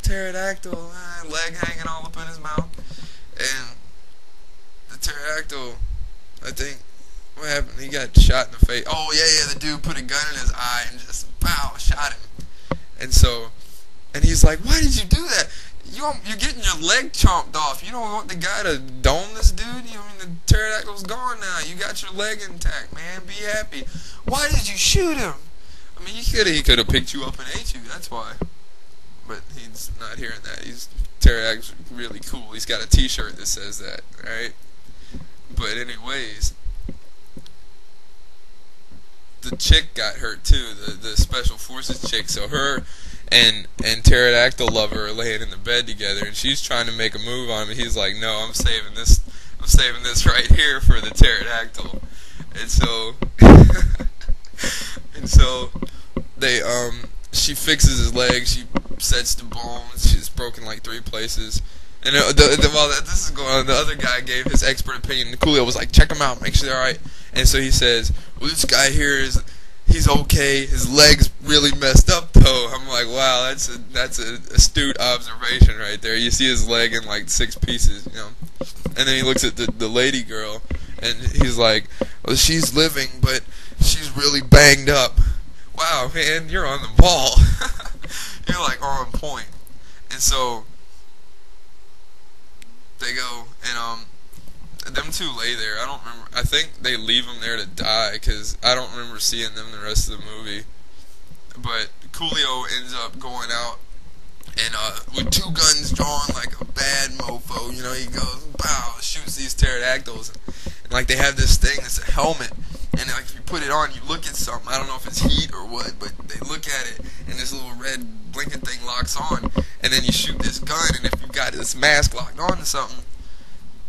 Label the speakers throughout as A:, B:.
A: pterodactyl, leg hanging all up in his mouth. And the pterodactyl, I think, what happened? He got shot in the face. Oh, yeah, the dude put a gun in his eye and just, pow, shot him. And so, and he's like, why did you do that? You're getting your leg chomped off. You don't want the guy to dome this dude? The pterodactyl's gone now. You got your leg intact, man. Be happy. Why did you shoot him? He could have picked you up and ate you. That's why. But he's not hearing that. Pterodactyl's really cool. He's got a T-shirt that says that, right? But anyways, the chick got hurt too. The special forces chick. So her and Pterodactyl lover are laying in the bed together, and she's trying to make a move on him. And he's like, "No, I'm saving this. I'm saving this right here for the pterodactyl." And so, they she fixes his leg. She sets the bones. She's broken like 3 places. And while this is going on, the other guy gave his expert opinion. Coolio was like, "Check him out, make sure they're alright." And so he says, "Well, this guy here he's okay. His leg's really messed up though." I'm like, wow, that's a astute observation right there. You see his leg in like 6 pieces, And then he looks at the lady girl, and he's like, "Well, she's living, but she's really banged up." Wow, man, you're on the ball. You're like on point. And so they go and them two lay there. I don't remember. I think they leave them there to die because I don't remember seeing them the rest of the movie. But Coolio ends up going out and with 2 guns drawn like a bad mofo. He goes, pow, shoots these pterodactyls. And like they have this thing that's a helmet. And like if you put it on, you look at something. I don't know if it's heat or what, but they look at it, and this little red blinking thing locks on. And then you shoot this gun, and if you've got this mask locked on to something,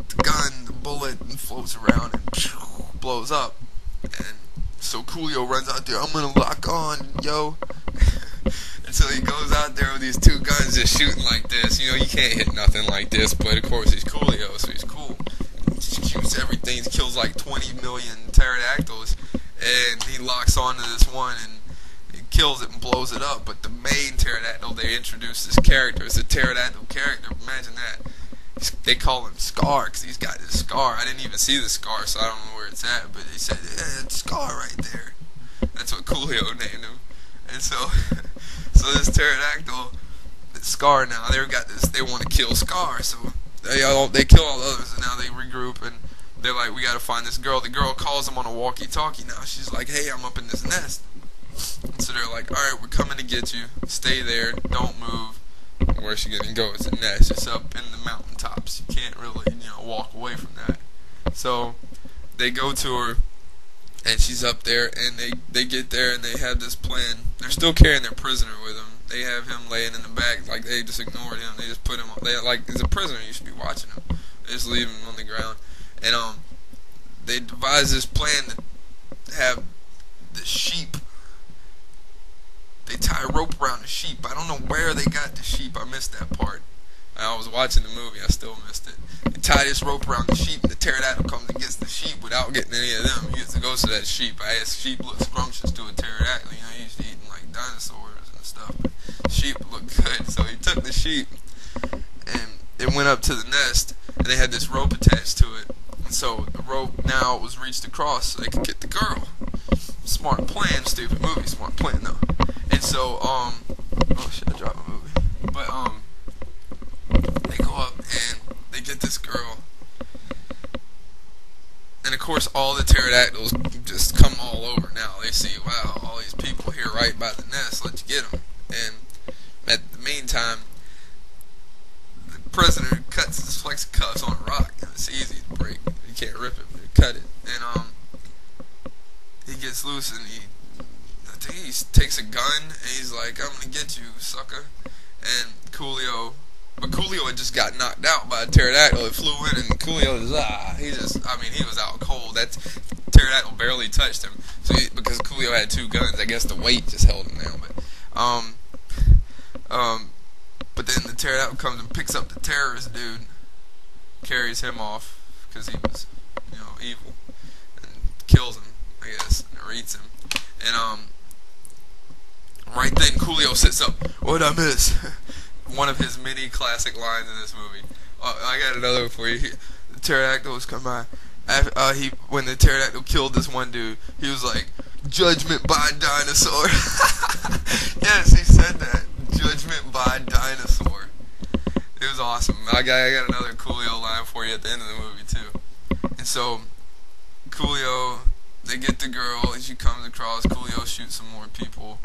A: the bullet floats around and blows up. And so Coolio runs out there. "I'm gonna lock on, yo." And so he goes out there with these 2 guns just shooting like this. You can't hit nothing like this, but of course he's Coolio, so he's cool. He shoots everything. He kills like 20 million pterodactyls, and he locks onto this one and he kills it and blows it up. But the main pterodactyl they introduced this character is a pterodactyl character. Imagine that. They call him Scar because he's got this scar. I didn't even see the scar, so I don't know where it's at. But they said, "Yeah, it's Scar right there." That's what Coolio named him. And so, this pterodactyl, Scar now, they want to kill Scar. So they kill all the others, and now they regroup and they're like, "We got to find this girl." The girl calls them on a walkie-talkie now. She's like, "Hey, I'm up in this nest." And so they're like, "All right, we're coming to get you. Stay there. Don't move." Where's she gonna go? It's a nest. It's up in the mountaintops. You can't really, walk away from that. So they go to her, and she's up there, and they get there, and they have this plan. They're still carrying their prisoner with them. They have him laying in the back, like they just ignored him. They just put him. He's a prisoner. You should be watching him. They just leave him on the ground, and they devise this plan to have the sheep. They tie a rope around the sheep. I don't know where they got the sheep. I missed that part. I was watching the movie. I still missed it. They tie this rope around the sheep, and the pterodactyl comes and gets the sheep without getting any of them. He gets to go to that sheep. I guess sheep look scrumptious to a pterodactyl. He used to eating like dinosaurs and stuff. But sheep look good. So he took the sheep, and it went up to the nest, and they had this rope attached to it. And so the rope now was reached across so they could get the girl. Smart plan, stupid movie. Smart plan, though. And so, oh shit, I dropped my movie. But, they go up and they get this girl. And of course, all the pterodactyls just come all over now. They see, wow, all these people here right by the nest, let's get them. And at the meantime, the prisoner cuts his flex cuffs on a rock. And it's easy to break. You can't rip it, but you cut it. And, he gets loose and he takes a gun and he's like, "I'm gonna get you, sucker." And Coolio had just got knocked out by a pterodactyl. It flew in and Coolio he was out cold. That pterodactyl barely touched him. So because Coolio had 2 guns, I guess the weight just held him down. But then the pterodactyl comes and picks up the terrorist dude, carries him off because he was, evil, and kills him, I guess, or eats him. And right then Coolio sits up. "What'd I miss?" one of his many classic lines in this movie. I got another one for you. The pterodactyls come by. When the pterodactyl killed this one dude, he was like, "Judgment by dinosaur." Yes, he said that. Judgment by dinosaur. It was awesome. I got another Coolio line for you at the end of the movie too. And so Coolio, they get the girl, and she comes across. Coolio shoots some more people,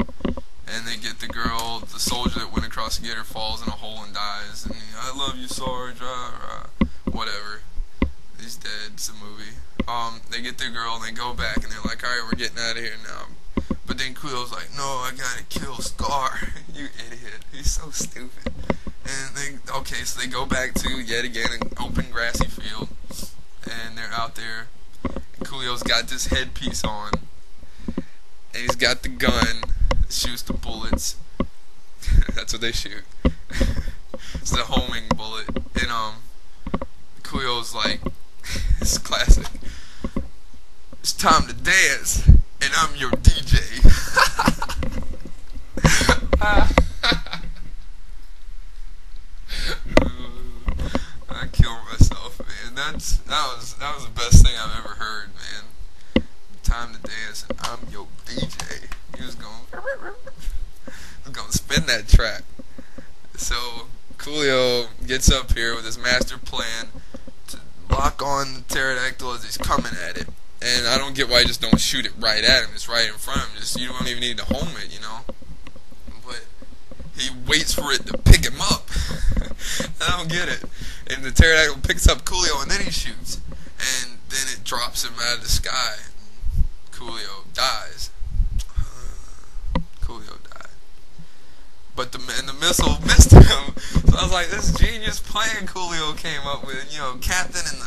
A: and they get the girl. The soldier that went across to get her falls in a hole and dies. And I love you, Sarge. Whatever. He's dead. It's a movie. They get the girl and they go back and they're like, "All right, we're getting out of here now." But then Coolio's like, "No, I gotta kill Scar." You idiot. He's so stupid. And so they go back to yet again an open grassy field, and they're out there. And Coolio's got this headpiece on, and he's got the gun that shoots the bullets. That's what they shoot. It's the homing bullet. And Coolio's like, it's classic. "It's time to dance, and I'm your DJ." I killed myself, man. That was the best thing I've ever heard, man. "Time to dance, and I'm your DJ." He was going to spin that track. So Coolio gets up here with his master plan to lock on the pterodactyl as he's coming at it. And I don't get why you just don't shoot it right at him. It's right in front of him. You don't even need to home it, you know. But he waits for it to pick him up. I don't get it. And the pterodactyl picks up Coolio and then he shoots. And then it drops him out of the sky. Coolio dies. Coolio died. But the missile missed him. So I was like, this genius plan Coolio came up with. You know, Captain in the